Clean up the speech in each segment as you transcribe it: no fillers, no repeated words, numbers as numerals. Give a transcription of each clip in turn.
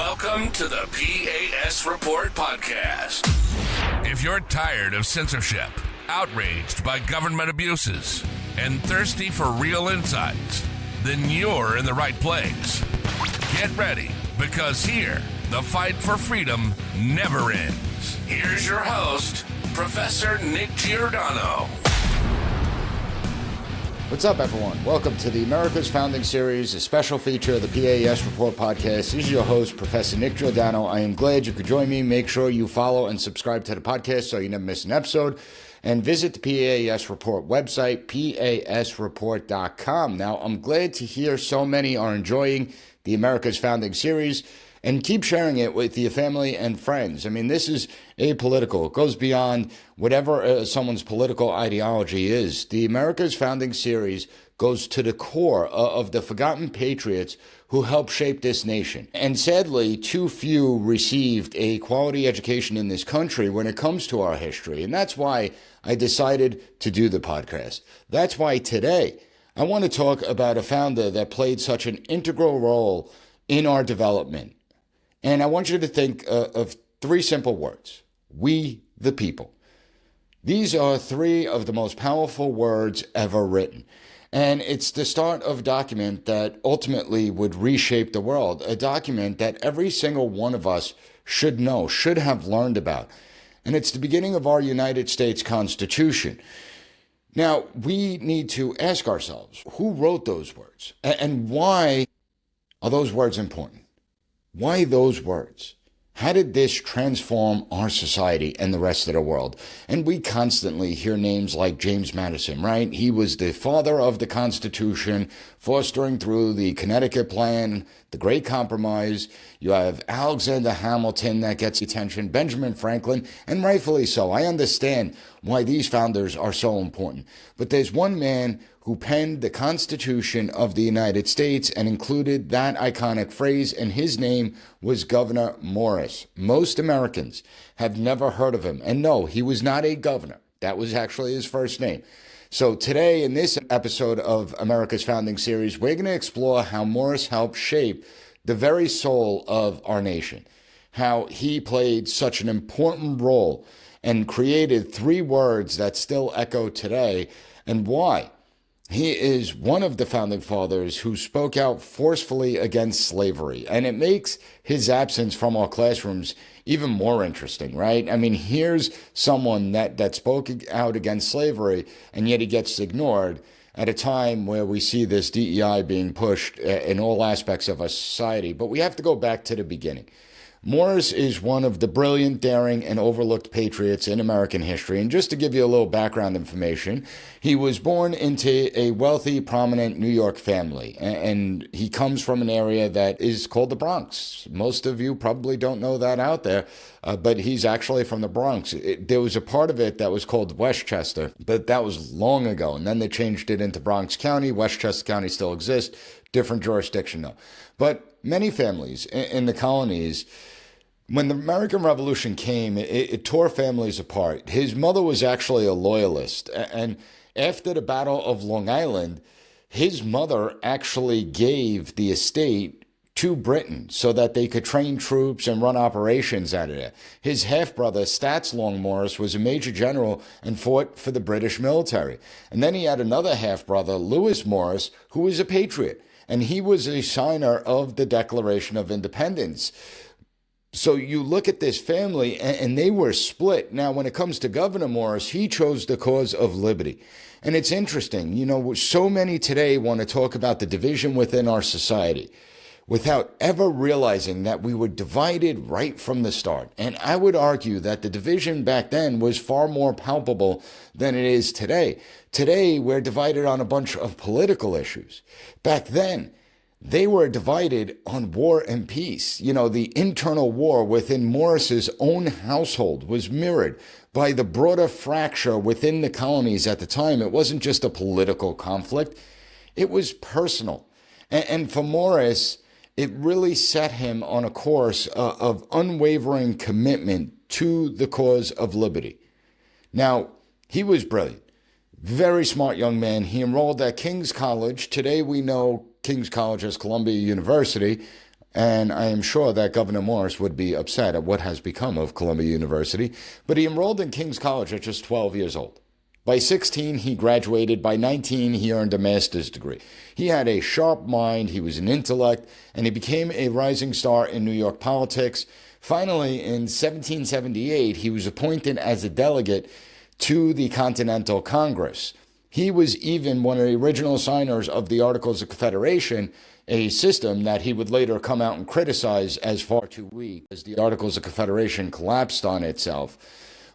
Welcome to the P.A.S. Report podcast. If you're tired of censorship, outraged by government abuses, and thirsty for real insights, then you're in the right place. Get ready, because here, the fight for freedom never ends. Here's your host, Professor Nick Giordano. What's up, everyone? Welcome to the America's Founding Series, a special feature of the P.A.S. Report podcast. This is your host, Professor Nick Giordano. I am glad you could join me. Make sure you follow and subscribe to the podcast so you never miss an episode. And visit the P.A.S. Report website, pasreport.com. Now, I'm glad to hear so many are enjoying the America's Founding Series. And keep sharing it with your family and friends. I mean, this is apolitical. It goes beyond whatever someone's political ideology is. The America's Founding Series goes to the core of the forgotten patriots who helped shape this nation. And sadly, too few received a quality education in this country when it comes to our history. And that's why I decided to do the podcast. That's why today I want to talk about a founder that played such an integral role in our development. And I want you to think of three simple words: we the people. These are three of the most powerful words ever written. And it's the start of a document that ultimately would reshape the world, a document that every single one of us should know, should have learned about. And it's the beginning of our United States Constitution. Now, we need to ask ourselves, who wrote those words? And why are those words important? Why those words? How did this transform our society and the rest of the world? And we constantly hear names like James Madison, right? He was the father of the Constitution, fostering through the Connecticut Plan, the Great Compromise. You have Alexander Hamilton that gets attention, Benjamin Franklin, and rightfully so. I understand why these founders are so important. But there's one man who penned the Constitution of the United States and included that iconic phrase, and his name was Gouverneur Morris. Most Americans have never heard of him. And no, he was not a governor. That was actually his first name. So today, in this episode of America's Founding Series, we're going to explore how Morris helped shape the very soul of our nation, how he played such an important role and created three words that still echo today, and why he is one of the founding fathers who spoke out forcefully against slavery. And it makes his absence from our classrooms even more interesting, right? I mean, here's someone that spoke out against slavery, and yet he gets ignored at a time where we see this DEI being pushed in all aspects of our society. But we have to go back to the beginning. Morris is one of the brilliant, daring, and overlooked patriots in American history. And just to give you a little background information, he was born into a wealthy, prominent New York family. And he comes from an area that is called the Bronx. Most of you probably don't know that out there, but he's actually from the Bronx. There was a part of it that was called Westchester, but that was long ago. And then they changed it into Bronx County. Westchester County still exists, different jurisdiction though. But many families in the colonies, when the American Revolution came, it tore families apart. His mother was actually a loyalist. And after the Battle of Long Island, his mother actually gave the estate to Britain so that they could train troops and run operations out of there. His half-brother, Stanislaus Morris, was a major general and fought for the British military. And then he had another half-brother, Lewis Morris, who was a patriot. And he was a signer of the Declaration of Independence. So you look at this family, and they were split. Now, when it comes to Gouverneur Morris, he chose the cause of liberty. And it's interesting, you know, so many today want to talk about the division within our society without ever realizing that we were divided right from the start. And I would argue that the division back then was far more palpable than it is today. Today, we're divided on a bunch of political issues. Back then, they were divided on war and peace. You know, the internal war within Morris's own household was mirrored by the broader fracture within the colonies at the time. It wasn't just a political conflict. It was personal. And for Morris, it really set him on a course of unwavering commitment to the cause of liberty. Now, he was brilliant, very smart young man. He enrolled at King's College. Today we know King's College as Columbia University. And I am sure that Gouverneur Morris would be upset at what has become of Columbia University, but he enrolled in King's College at just 12 years old. By 16, he graduated. By 19, he earned a master's degree. He had a sharp mind, he was an intellect, and he became a rising star in New York politics. Finally, in 1778, he was appointed as a delegate to the Continental Congress. He was even one of the original signers of the Articles of Confederation, a system that he would later come out and criticize as far too weak, as the Articles of Confederation collapsed on itself.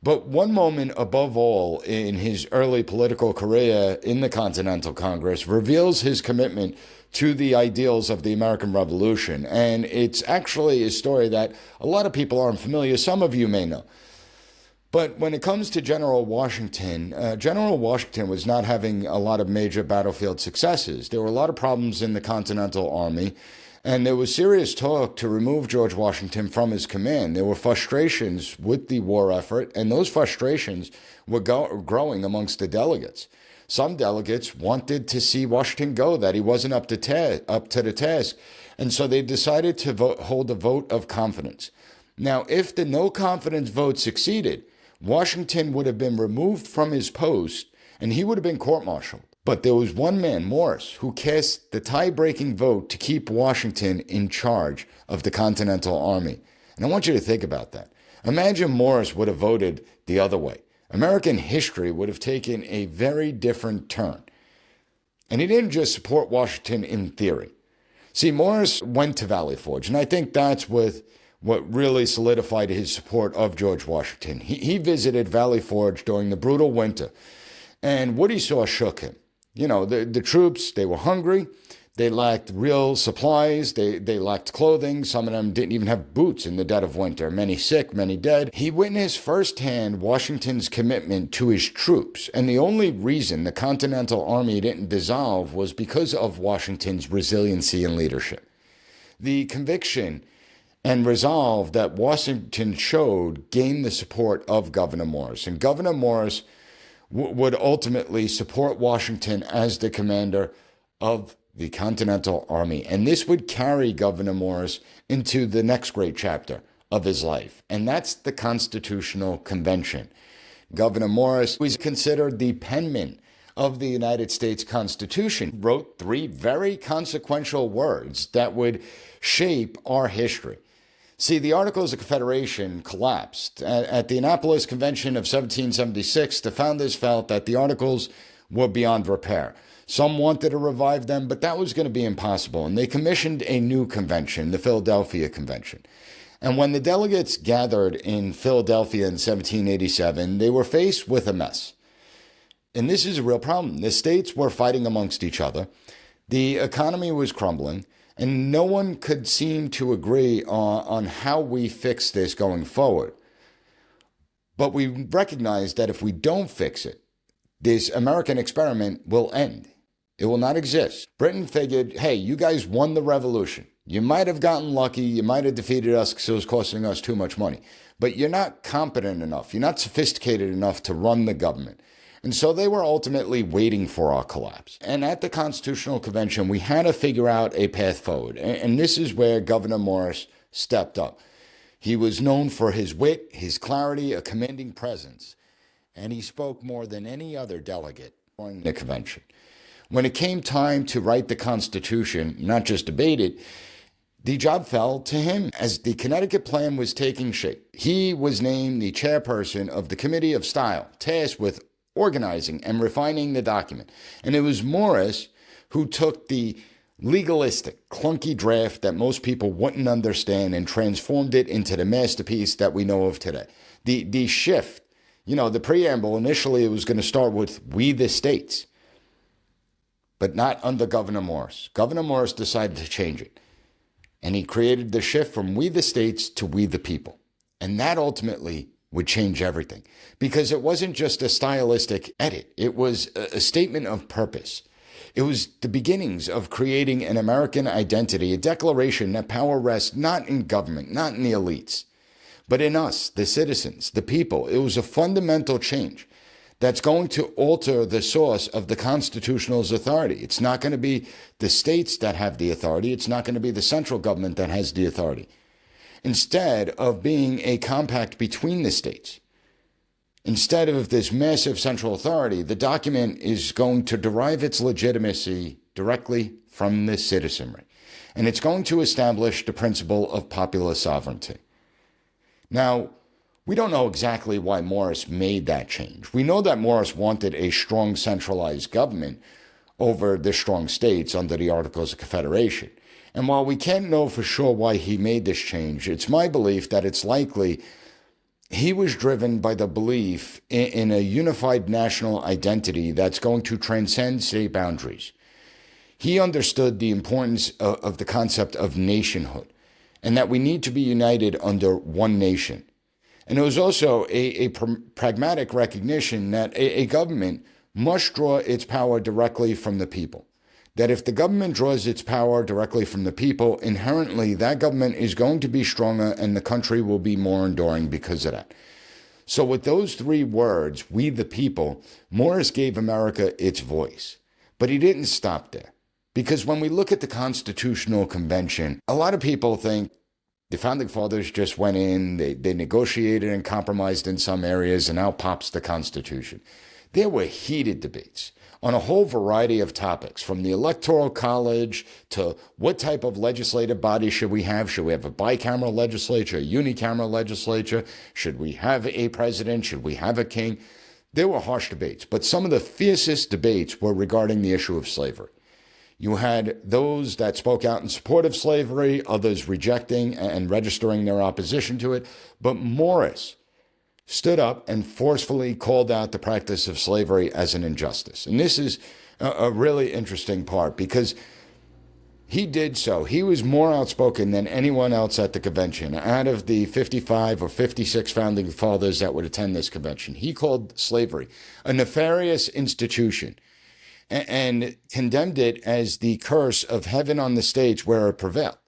But one moment above all in his early political career in the Continental Congress reveals his commitment to the ideals of the American Revolution. And it's actually a story that a lot of people aren't familiar. Some of you may know. But when it comes to General Washington was not having a lot of major battlefield successes. There were a lot of problems in the Continental Army, and there was serious talk to remove George Washington from his command. There were frustrations with the war effort, and those frustrations were growing amongst the delegates. Some delegates wanted to see Washington go, that he wasn't up to the task, and so they decided to hold a vote of confidence. Now, if the no confidence vote succeeded, Washington would have been removed from his post, and he would have been court-martialed. But there was one man, Morris, who cast the tie-breaking vote to keep Washington in charge of the Continental Army. And I want you to think about that. Imagine Morris would have voted the other way. American history would have taken a very different turn. And he didn't just support Washington in theory. See, Morris went to Valley Forge, and I think that's what really solidified his support of George Washington. He visited Valley Forge during the brutal winter, and what he saw shook him. You know, the troops, they were hungry. They lacked real supplies. They lacked clothing. Some of them didn't even have boots in the dead of winter. Many sick, many dead. He witnessed firsthand Washington's commitment to his troops. And the only reason the Continental Army didn't dissolve was because of Washington's resiliency and leadership. The conviction and resolve that Washington showed gained the support of Gouverneur Morris. And Gouverneur Morris would ultimately support Washington as the commander of the Continental Army. And this would carry Gouverneur Morris into the next great chapter of his life. And that's the Constitutional Convention. Gouverneur Morris was considered the penman of the United States Constitution, wrote 3 very consequential words that would shape our history. See, the Articles of Confederation collapsed. At the Annapolis Convention of 1776, the founders felt that the Articles were beyond repair. Some wanted to revive them, but that was going to be impossible, and they commissioned a new convention, the Philadelphia Convention. And when the delegates gathered in Philadelphia in 1787, they were faced with a mess. And this is a real problem. The states were fighting amongst each other. The economy was crumbling. And no one could seem to agree on how we fix this going forward. But we recognize that if we don't fix it, this American experiment will end. It will not exist. Britain figured, hey, you guys won the revolution. You might have gotten lucky. You might have defeated us because it was costing us too much money. But you're not competent enough. You're not sophisticated enough to run the government. And so they were ultimately waiting for our collapse. And at the Constitutional Convention, we had to figure out a path forward. And this is where Gouverneur Morris stepped up. He was known for his wit, his clarity, a commanding presence. And he spoke more than any other delegate during the convention. When it came time to write the Constitution, not just debate it, the job fell to him. As the Connecticut Plan was taking shape, he was named the chairperson of the Committee of Style, tasked with organizing and refining the document. And it was Morris who took the legalistic, clunky draft that most people wouldn't understand and transformed it into the masterpiece that we know of today. The shift, the preamble, initially it was going to start with "we the states," but not under Gouverneur Morris. Gouverneur Morris decided to change it. And he created the shift from "we the states" to "we the people." And that ultimately would change everything, because it wasn't just a stylistic edit. It was a statement of purpose. It was the beginnings of creating an American identity, a declaration that power rests not in government, not in the elites, but in us, the citizens, the people. It was a fundamental change that's going to alter the source of the constitutional's authority. It's not going to be the states that have the authority. It's not going to be the central government that has the authority. Instead of being a compact between the states, instead of this massive central authority, the document is going to derive its legitimacy directly from the citizenry. And it's going to establish the principle of popular sovereignty. Now, we don't know exactly why Morris made that change. We know that Morris wanted a strong centralized government over the strong states under the Articles of Confederation. And while we can't know for sure why he made this change, it's my belief that it's likely he was driven by the belief in a unified national identity that's going to transcend state boundaries. He understood the importance of the concept of nationhood and that we need to be united under one nation. And it was also a pragmatic recognition that a government must draw its power directly from the people. That if the government draws its power directly from the people, inherently that government is going to be stronger and the country will be more enduring because of that. So with those three words, we the people, Morris gave America its voice. But he didn't stop there. Because when we look at the Constitutional Convention, a lot of people think the Founding Fathers just went in, they negotiated and compromised in some areas, and now pops the Constitution. There were heated debates on a whole variety of topics, from the Electoral College to what type of legislative body should we have? Should we have a bicameral legislature, a unicameral legislature? Should we have a president? Should we have a king? There were harsh debates, but some of the fiercest debates were regarding the issue of slavery. You had those that spoke out in support of slavery, others rejecting and registering their opposition to it. But Morris stood up and forcefully called out the practice of slavery as an injustice. And this is a really interesting part because he did so. He was more outspoken than anyone else at the convention. Out of the 55 or 56 founding fathers that would attend this convention, he called slavery a nefarious institution and condemned it as the curse of heaven on the stage where it prevailed.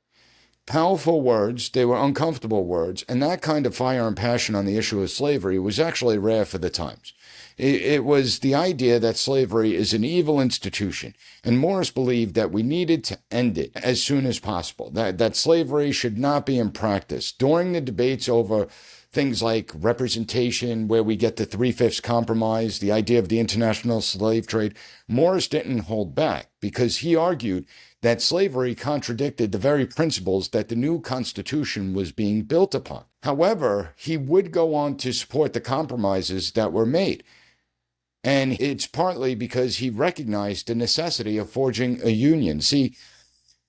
Powerful words, they were uncomfortable words, and that kind of fire and passion on the issue of slavery was actually rare for the times. It was the idea that slavery is an evil institution, and Morris believed that we needed to end it as soon as possible, that slavery should not be in practice. During the debates over things like representation, where we get the 3/5 compromise, the idea of the international slave trade, Morris didn't hold back because he argued that slavery contradicted the very principles that the new Constitution was being built upon. However, he would go on to support the compromises that were made. And it's partly because he recognized the necessity of forging a union. See,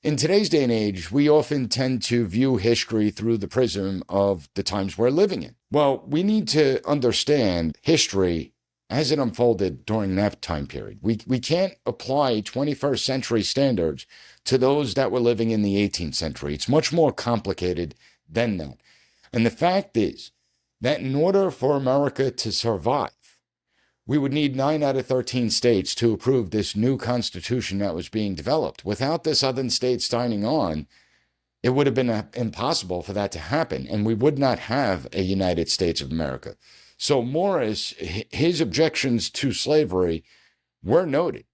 in today's day and age, we often tend to view history through the prism of the times we're living in. Well, we need to understand history as it unfolded during that time period. We can't apply 21st century standards to those that were living in the 18th century. It's much more complicated than that. And the fact is that in order for America to survive, we would need 9 out of 13 states to approve this new constitution that was being developed. Without the southern states signing on, it would have been impossible for that to happen, and we would not have a United States of America. So Morris, his objections to slavery were noted.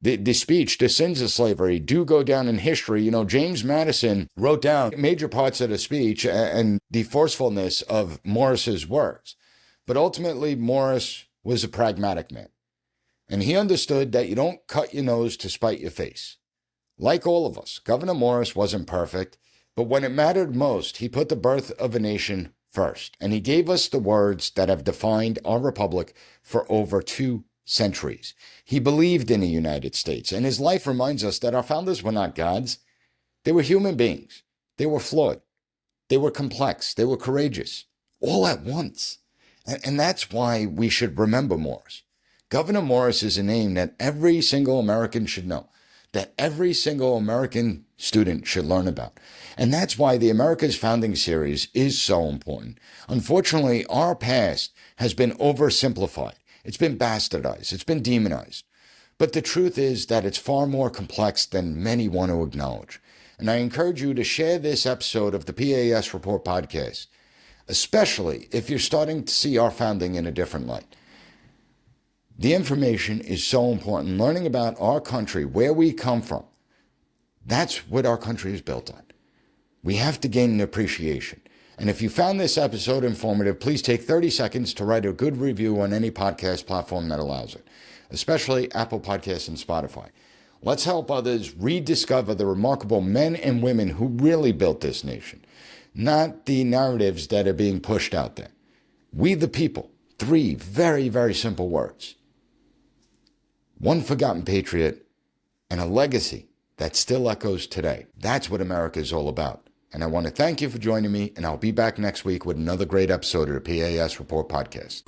The speech, The Sins of Slavery, do go down in history. You know, James Madison wrote down major parts of the speech and the forcefulness of Morris's words. But ultimately, Morris was a pragmatic man. And he understood that you don't cut your nose to spite your face. Like all of us, Gouverneur Morris wasn't perfect, but when it mattered most, he put the birth of a nation first. And he gave us the words that have defined our republic for over 2 centuries. He believed in the United States, and his life reminds us that our founders were not gods. They were human beings. They were flawed. They were complex. They were courageous, all at once. And that's why we should remember Morris. Gouverneur Morris is a name that every single American should know, that every single American student should learn about. And that's why the America's Founding series is so important. Unfortunately, our past has been oversimplified. It's been bastardized. It's been demonized. But the truth is that it's far more complex than many want to acknowledge. And I encourage you to share this episode of the P.A.S. Report podcast, especially if you're starting to see our founding in a different light. The information is so important. Learning about our country, where we come from, that's what our country is built on. We have to gain an appreciation. And if you found this episode informative, please take 30 seconds to write a good review on any podcast platform that allows it, especially Apple Podcasts and Spotify. Let's help others rediscover the remarkable men and women who really built this nation, not the narratives that are being pushed out there. We the people, 3 very, very simple words. One forgotten patriot and a legacy that still echoes today. That's what America is all about. And I want to thank you for joining me, and I'll be back next week with another great episode of the P.A.S. Report podcast.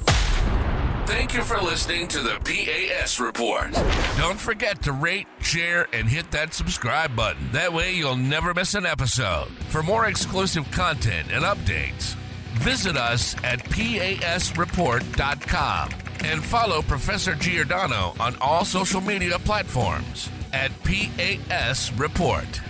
Thank you for listening to the P.A.S. Report. Don't forget to rate, share, and hit that subscribe button. That way you'll never miss an episode. For more exclusive content and updates, visit us at pasreport.com and follow Professor Giordano on all social media platforms at P.A.S. Report.